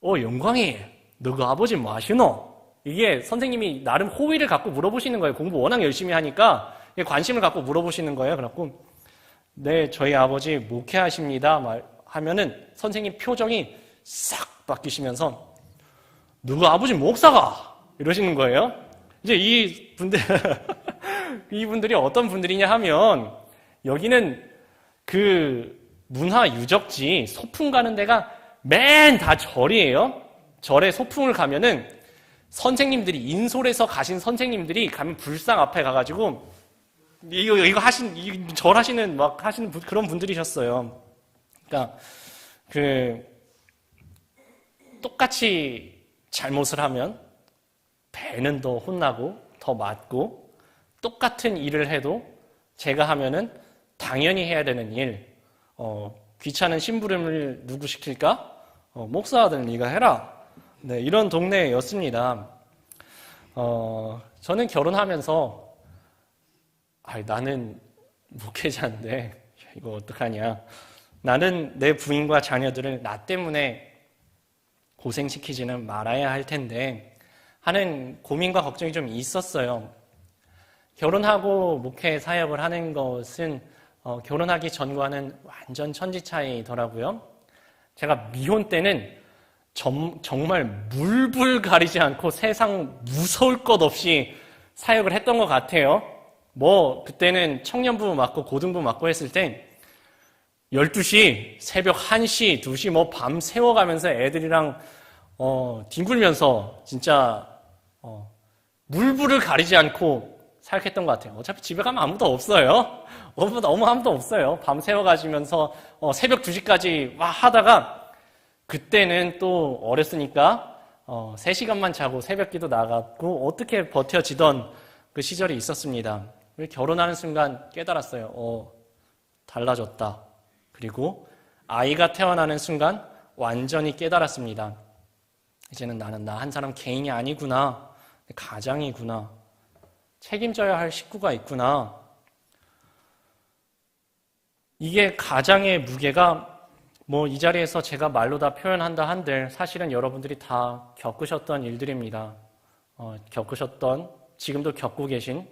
영광이, 너 그 아버지 뭐 하시노? 이게 선생님이 나름 호의를 갖고 물어보시는 거예요. 공부 워낙 열심히 하니까 관심을 갖고 물어보시는 거예요. 그래갖고 네, 저희 아버지 목회하십니다. 하면은 선생님 표정이 싹 바뀌시면서 누구 아버지 목사가 이러시는 거예요. 이제 이분들이 어떤 분들이냐 하면 여기는 그 문화 유적지 소풍 가는 데가 맨 다 절이에요. 절에 소풍을 가면은 선생님들이, 인솔에서 가신 선생님들이 가면 불상 앞에 가가지고 이거 절 하시는 그런 분들이셨어요. 그러니까 똑같이 잘못을 하면 배는 더 혼나고 더 맞고, 똑같은 일을 해도 제가 하면은 당연히 해야 되는 일, 귀찮은 심부름을 누구 시킬까? 목사들 네가 해라. 네, 이런 동네였습니다. 저는 결혼하면서 나는 목회자인데 이거 어떡하냐. 나는 내 부인과 자녀들을 나 때문에 고생시키지는 말아야 할 텐데 하는 고민과 걱정이 좀 있었어요. 결혼하고 목회 사역을 하는 것은 결혼하기 전과는 완전 천지 차이더라고요. 제가 미혼 때는 정말 물불 가리지 않고 세상 무서울 것 없이 사역을 했던 것 같아요. 그때는 청년부 맡고 고등부 맡고 했을 때 12시, 새벽 1시, 2시 밤 새워가면서 애들이랑 뒹굴면서 진짜 물불을 가리지 않고 사역했던 것 같아요. 어차피 집에 가면 아무도 없어요. 아무도 없어요. 밤 새워가지면서 새벽 2시까지 하다가, 그때는 또 어렸으니까 3시간만 자고 새벽기도 나갔고 어떻게 버텨지던 그 시절이 있었습니다. 결혼하는 순간 깨달았어요. 달라졌다. 그리고 아이가 태어나는 순간 완전히 깨달았습니다. 이제는 나는 나 한 사람 개인이 아니구나. 가장이구나. 책임져야 할 식구가 있구나. 이게 가장의 무게가 이 자리에서 제가 말로 다 표현한다 한들 사실은 여러분들이 다 겪으셨던 일들입니다. 겪으셨던, 지금도 겪고 계신,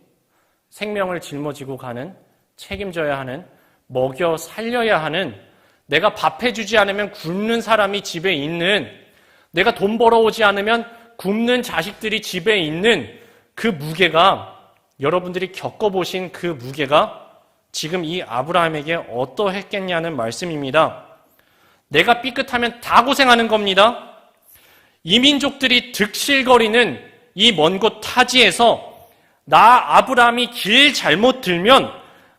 생명을 짊어지고 가는, 책임져야 하는, 먹여 살려야 하는, 내가 밥 해주지 않으면 굶는 사람이 집에 있는, 내가 돈 벌어오지 않으면 굶는 자식들이 집에 있는 그 무게가, 여러분들이 겪어보신 그 무게가 지금 이 아브라함에게 어떠했겠냐는 말씀입니다. 내가 삐끗하면 다 고생하는 겁니다. 이민족들이 득실거리는 이 먼 곳 타지에서 나 아브라함이 길 잘못 들면,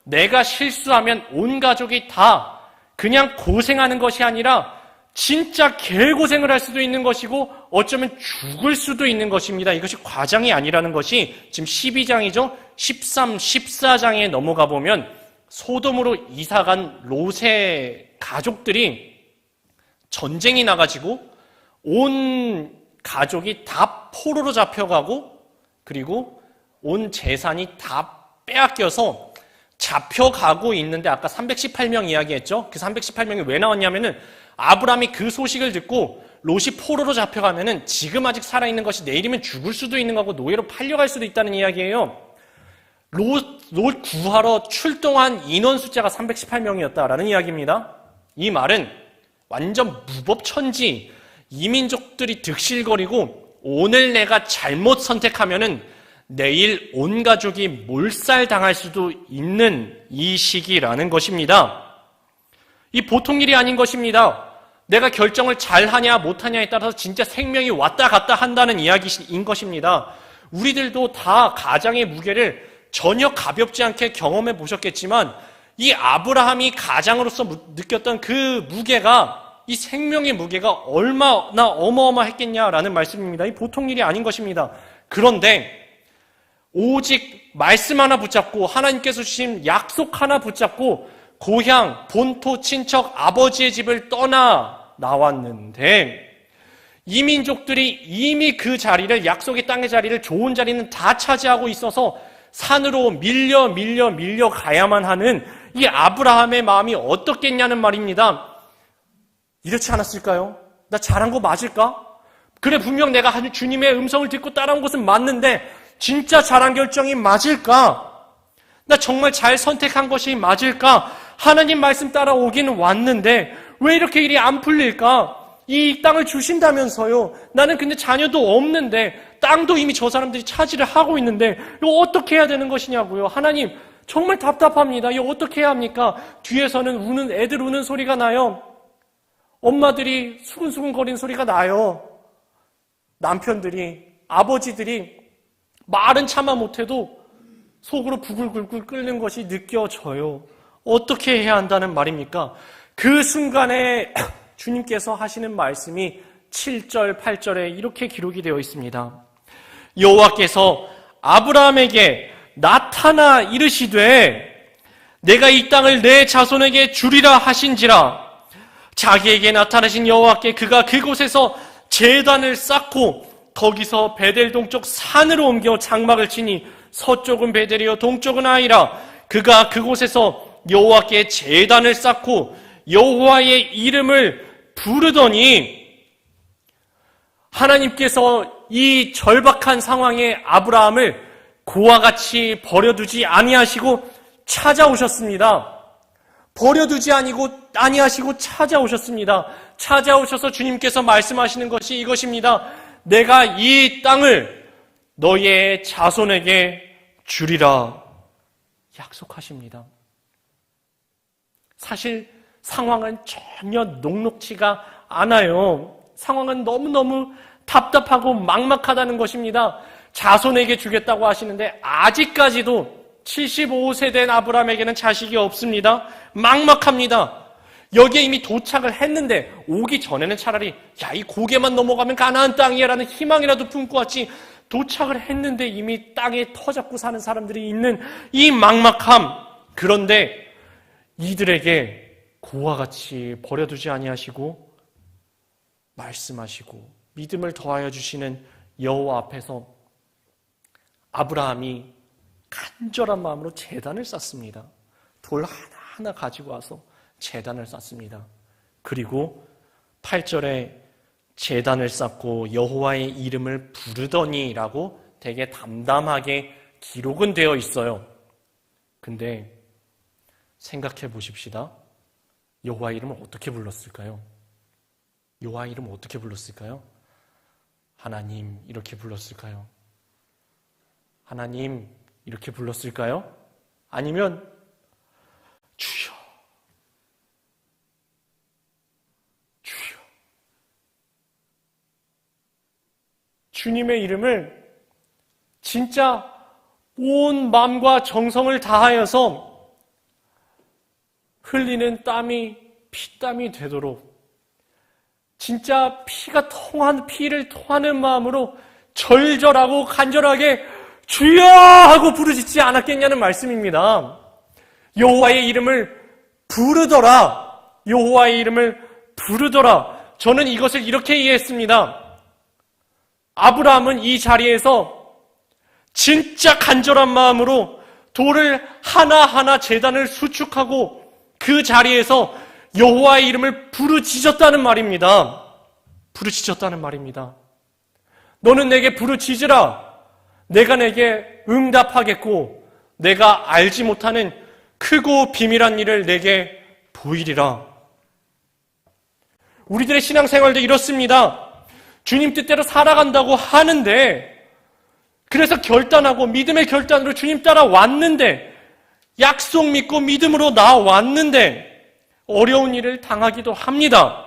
내가 실수하면 온 가족이 다 그냥 고생하는 것이 아니라 진짜 개고생을 할 수도 있는 것이고 어쩌면 죽을 수도 있는 것입니다. 이것이 과장이 아니라는 것이 지금 12장이죠. 13, 14장에 넘어가 보면 소돔으로 이사간 롯의 가족들이 전쟁이 나가지고 온 가족이 다 포로로 잡혀가고, 그리고 온 재산이 다 빼앗겨서 잡혀가고 있는데, 아까 318명 이야기했죠? 그 318명이 왜 나왔냐면은 아브라함이 그 소식을 듣고 롯이 포로로 잡혀가면은 지금 아직 살아있는 것이 내일이면 죽을 수도 있는 거고 노예로 팔려갈 수도 있다는 이야기예요. 롯 구하러 출동한 인원 숫자가 318명이었다라는 이야기입니다. 이 말은 완전 무법천지, 이민족들이 득실거리고 오늘 내가 잘못 선택하면은 내일 온 가족이 몰살당할 수도 있는 이 시기라는 것입니다. 이 보통 일이 아닌 것입니다. 내가 결정을 잘하냐 못하냐에 따라서 진짜 생명이 왔다 갔다 한다는 이야기인 것입니다. 우리들도 다 가장의 무게를 전혀 가볍지 않게 경험해 보셨겠지만, 이 아브라함이 가장으로서 느꼈던 그 무게가, 이 생명의 무게가 얼마나 어마어마했겠냐라는 말씀입니다. 이 보통 일이 아닌 것입니다. 그런데 오직 말씀 하나 붙잡고, 하나님께서 주신 약속 하나 붙잡고 고향, 본토, 친척, 아버지의 집을 떠나 나왔는데, 이민족들이 이미 그 자리를, 약속의 땅의 자리를, 좋은 자리는 다 차지하고 있어서 산으로 밀려 가야만 하는 이 아브라함의 마음이 어떻겠냐는 말입니다. 이렇지 않았을까요? 나 잘한 거 맞을까? 그래, 분명 내가 주님의 음성을 듣고 따라온 것은 맞는데 진짜 잘한 결정이 맞을까? 나 정말 잘 선택한 것이 맞을까? 하나님 말씀 따라오기는 왔는데 왜 이렇게 일이 안 풀릴까? 이 땅을 주신다면서요. 나는 근데 자녀도 없는데, 땅도 이미 저 사람들이 차지를 하고 있는데 이거 어떻게 해야 되는 것이냐고요. 하나님, 정말 답답합니다. 이거 어떻게 해야 합니까? 뒤에서는 애들 우는 소리가 나요. 엄마들이 수근수근거리는 소리가 나요. 남편들이, 아버지들이 말은 차마 못해도 속으로 부글부글 끓는 것이 느껴져요. 어떻게 해야 한다는 말입니까? 그 순간에 주님께서 하시는 말씀이 7절, 8절에 이렇게 기록이 되어 있습니다. 여호와께서 아브라함에게 나타나 이르시되 내가 이 땅을 내 자손에게 주리라 하신지라. 자기에게 나타나신 여호와께 그가 그곳에서 제단을 쌓고 거기서 베델 동쪽 산으로 옮겨 장막을 치니 서쪽은 베델이요 동쪽은 아이라. 그가 그곳에서 여호와께 제단을 쌓고 여호와의 이름을 부르더니 하나님께서 이 절박한 상황에 아브라함을 고와 같이 버려두지 아니하시고 찾아오셨습니다. 버려두지 아니하시고 찾아오셨습니다. 찾아오셔서 주님께서 말씀하시는 것이 이것입니다. 내가 이 땅을 너의 자손에게 주리라 약속하십니다. 사실 상황은 전혀 녹록지가 않아요. 상황은 너무너무 답답하고 막막하다는 것입니다. 자손에게 주겠다고 하시는데 아직까지도 75세 된 아브라함에게는 자식이 없습니다. 막막합니다. 여기에 이미 도착을 했는데 오기 전에는 차라리 이 고개만 넘어가면 가나안 땅이야 라는 희망이라도 품고 왔지, 도착을 했는데 이미 땅에 터잡고 사는 사람들이 있는 이 막막함. 그런데 이들에게 고와 같이 버려두지 아니하시고 말씀하시고 믿음을 더하여 주시는 여호와 앞에서 아브라함이 간절한 마음으로 제단을 쌓습니다. 돌 하나하나 가지고 와서 제단을 쌓습니다. 그리고 8절에 제단을 쌓고 여호와의 이름을 부르더니 라고 되게 담담하게 기록은 되어 있어요. 근데 생각해 보십시다. 여호와의 이름을 어떻게 불렀을까요? 여호와의 이름을 어떻게 불렀을까요? 하나님 이렇게 불렀을까요? 하나님 이렇게 불렀을까요? 아니면 주여, 주여. 주님의 이름을 진짜 온 마음과 정성을 다하여서 흘리는 땀이 피땀이 되도록 진짜 피를 토하는 마음으로 절절하고 간절하게 주여 하고 부르짖지 않았겠냐는 말씀입니다. 여호와의 이름을 부르더라. 여호와의 이름을 부르더라. 저는 이것을 이렇게 이해했습니다. 아브라함은 이 자리에서 진짜 간절한 마음으로 돌을 하나하나 제단을 수축하고 그 자리에서 여호와의 이름을 부르짖었다는 말입니다. 부르짖었다는 말입니다. 너는 내게 부르짖으라. 내가 내게 응답하겠고 내가 알지 못하는 크고 비밀한 일을 내게 보이리라. 우리들의 신앙생활도 이렇습니다. 주님 뜻대로 살아간다고 하는데, 그래서 결단하고 믿음의 결단으로 주님 따라 왔는데, 약속 믿고 믿음으로 나왔는데 어려운 일을 당하기도 합니다.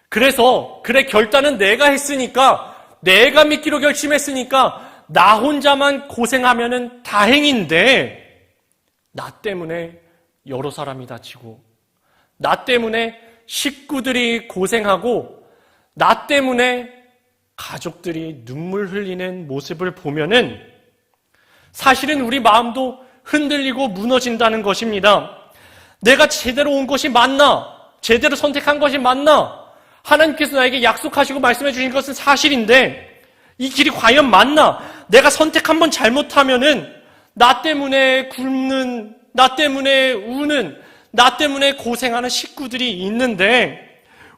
그래서 그래, 결단은 내가 했으니까, 내가 믿기로 결심했으니까 나 혼자만 고생하면은 다행인데, 나 때문에 여러 사람이 다치고, 나 때문에 식구들이 고생하고, 나 때문에 가족들이 눈물 흘리는 모습을 보면은 사실은 우리 마음도 흔들리고 무너진다는 것입니다. 내가 제대로 온 것이 맞나? 제대로 선택한 것이 맞나? 하나님께서 나에게 약속하시고 말씀해 주신 것은 사실인데 이 길이 과연 맞나? 내가 선택 한번 잘못하면은 나 때문에 굶는, 나 때문에 우는, 나 때문에 고생하는 식구들이 있는데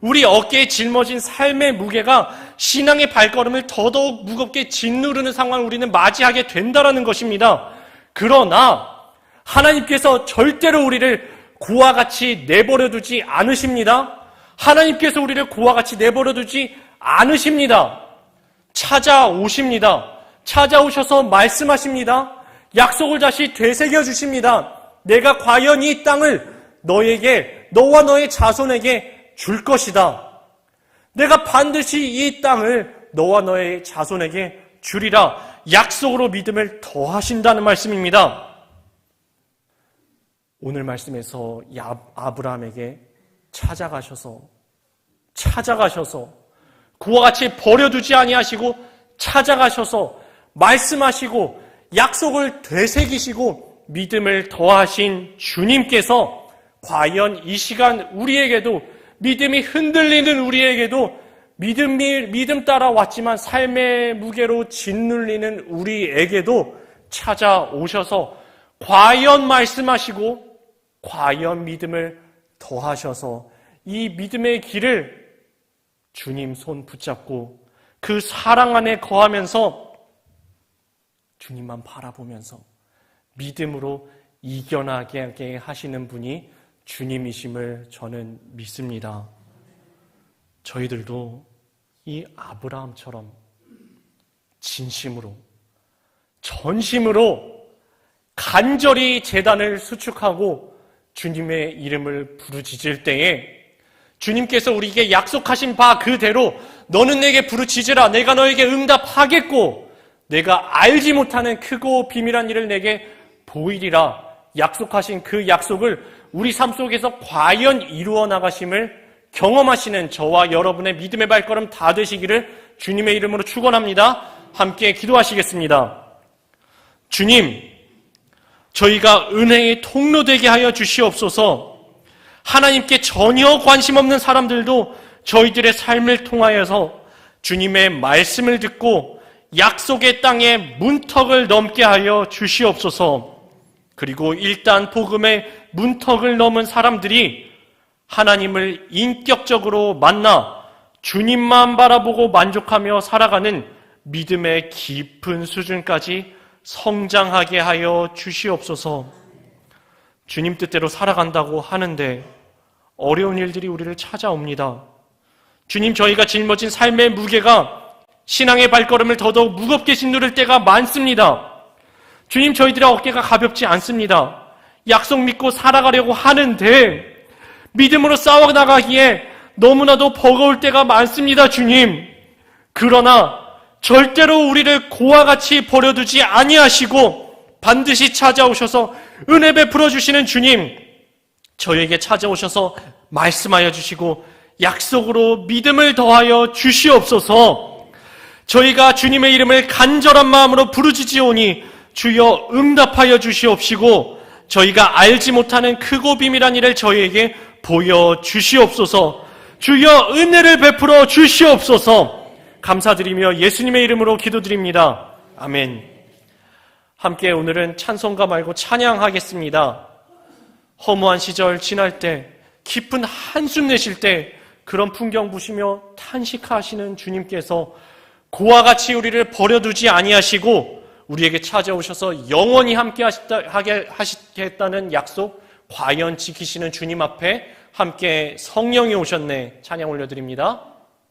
우리 어깨에 짊어진 삶의 무게가 신앙의 발걸음을 더더욱 무겁게 짓누르는 상황을 우리는 맞이하게 된다는 것입니다. 그러나 하나님께서 절대로 우리를 고와 같이 내버려두지 않으십니다. 하나님께서 우리를 고와 같이 내버려두지 않으십니다. 찾아오십니다. 찾아오셔서 말씀하십니다. 약속을 다시 되새겨 주십니다. 내가 과연 이 땅을 너에게, 너와 너의 자손에게 줄 것이다. 내가 반드시 이 땅을 너와 너의 자손에게 주리라. 약속으로 믿음을 더하신다는 말씀입니다. 오늘 말씀에서 아브라함에게 찾아가셔서 그와 같이 버려두지 아니하시고 찾아가셔서 말씀하시고 약속을 되새기시고 믿음을 더하신 주님께서 과연 이 시간 우리에게도 믿음이 흔들리는 우리에게도 믿음 따라 왔지만 삶의 무게로 짓눌리는 우리에게도 찾아오셔서 과연 말씀하시고 과연 믿음을 더하셔서 이 믿음의 길을 주님 손 붙잡고 그 사랑 안에 거하면서 주님만 바라보면서 믿음으로 이겨나가게 하시는 분이 주님이심을 저는 믿습니다. 저희들도 이 아브라함처럼 진심으로 전심으로 간절히 제단을 수축하고 주님의 이름을 부르짖을 때에 주님께서 우리에게 약속하신 바 그대로 너는 내게 부르짖으라 내가 너에게 응답하겠고 내가 알지 못하는 크고 비밀한 일을 내게 보이리라 약속하신 그 약속을 우리 삶 속에서 과연 이루어 나가심을 경험하시는 저와 여러분의 믿음의 발걸음 다 되시기를 주님의 이름으로 축원합니다. 함께 기도하시겠습니다. 주님, 저희가 은혜의 통로 되게 하여 주시옵소서. 하나님께 전혀 관심 없는 사람들도 저희들의 삶을 통하여서 주님의 말씀을 듣고 약속의 땅에 문턱을 넘게 하여 주시옵소서. 그리고 일단 복음의 문턱을 넘은 사람들이 하나님을 인격적으로 만나 주님만 바라보고 만족하며 살아가는 믿음의 깊은 수준까지 성장하게 하여 주시옵소서. 주님 뜻대로 살아간다고 하는데 어려운 일들이 우리를 찾아옵니다. 주님, 저희가 짊어진 삶의 무게가 신앙의 발걸음을 더더욱 무겁게 짓누를 때가 많습니다. 주님, 저희들의 어깨가 가볍지 않습니다. 약속 믿고 살아가려고 하는데 믿음으로 싸워나가기에 너무나도 버거울 때가 많습니다, 주님. 그러나 절대로 우리를 고와 같이 버려두지 아니하시고 반드시 찾아오셔서 은혜 베풀어 주시는 주님, 저에게 찾아오셔서 말씀하여 주시고 약속으로 믿음을 더하여 주시옵소서. 저희가 주님의 이름을 간절한 마음으로 부르짖으오니 주여 응답하여 주시옵시고 저희가 알지 못하는 크고 비밀한 일을 저희에게 보여주시옵소서. 주여 은혜를 베풀어 주시옵소서. 감사드리며 예수님의 이름으로 기도드립니다. 아멘. 함께 오늘은 찬송가 말고 찬양하겠습니다. 허무한 시절 지날 때, 깊은 한숨 내실 때 그런 풍경 보시며 탄식하시는 주님께서 고와 같이 우리를 버려두지 아니하시고 우리에게 찾아오셔서 영원히 함께 하시겠다는 약속 과연 지키시는 주님 앞에 함께 성령이 오셨네 찬양 올려드립니다.